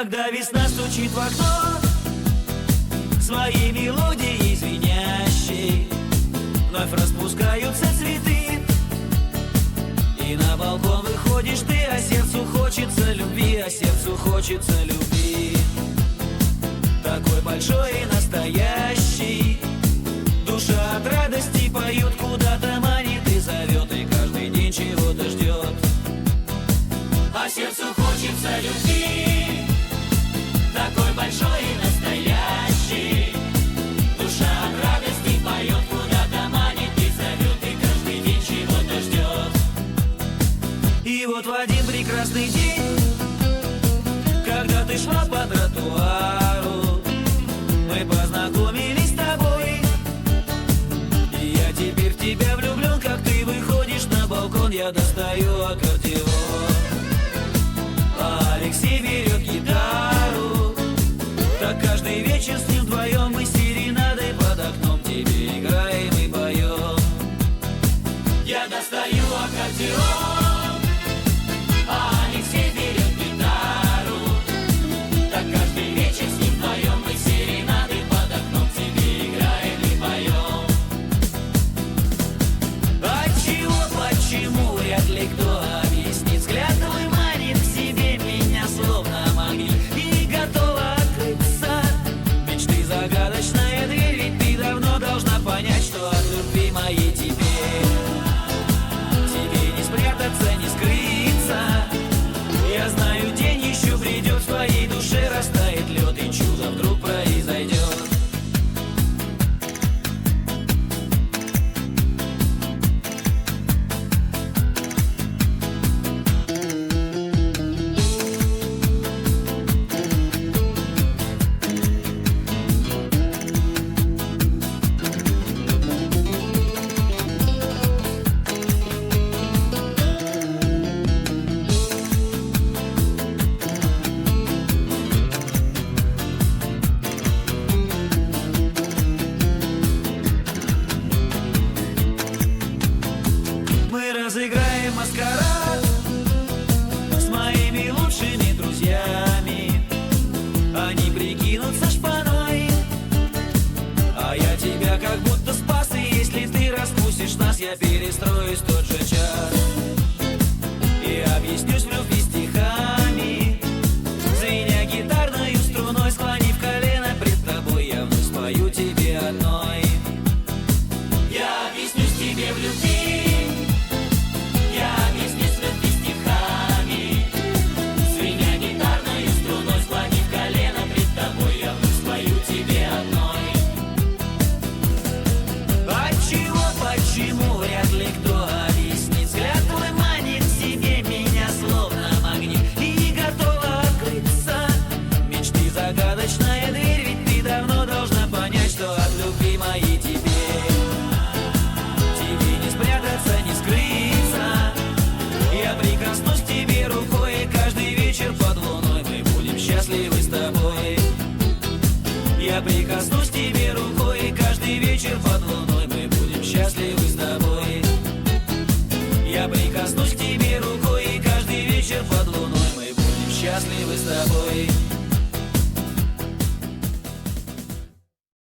Когда весна стучит в окно своей мелодией звенящей, вновь распускаются цветы, и на балкон выходишь ты, а сердцу хочется любви, а сердцу хочется любви. Такой большой и настоящий, душа от радости поет, куда-то манит и зовет, и каждый день чего-то ждет. А сердцу хочется любви, такой большой и настоящий, душа от радости поет, куда-то манит и зовет, и каждый день чего-то ждет. И вот в один прекрасный день, когда ты шла по тротуару, мы познакомились с тобой, и я теперь в тебя влюблен. Как ты выходишь на балкон, я достаю аккордеон, а Алексей берет гитару. Так каждый вечер с ним вдвоем мы серенадой под окном тебе играем и поем. Я достаю аккордеон, а Алексей берет гитару. Так каждый вечер с ним вдвоем мы серенадой под окном тебе играем и поем. Отчего, почему, вряд ли кто объяснит. Взгляд твой манит к себе меня словно магнит, и готова открыться мечты загадочная дверь. Ведь ты давно должна понять, что от любви моей тебе не спрятаться, не скрыться. Я знаю, день еще придет, в твоей душе растает лед, и чудо вдруг произойдет. Разыграем маскарад с моими лучшими друзьями. Они прикинутся шпаной, а я тебя как будто спас. И если ты распустишь нас, я перестроюсь в тот же час и объяснюсь в любви стихами. Звеня гитарной струной, склонив колено пред тобой, я вновь спою тебе одной. Я объяснюсь тебе в любви, я объяснюсь в любви стихами. Звеня гитарной струной, склонив колено пред тобой, я вновь спою тебе одной. Отчего, почему, вряд ли кто объяснит. Взгляд твой манит к себе меня словно магнит, и готова открыться мечты загадочная дверь. Ведь ты давно должна понять, что от любви моей тебе не спрятаться, не скрыться. Я прикоснусь к тебе рукой, и каждый вечер под луной мы будем счастливы с тобой. Я прикоснусь к тебе рукой, и каждый вечер под луной мы будем счастливы с тобой. Я прикоснусь к тебе рукой, и каждый вечер под луной мы будем счастливы с тобой.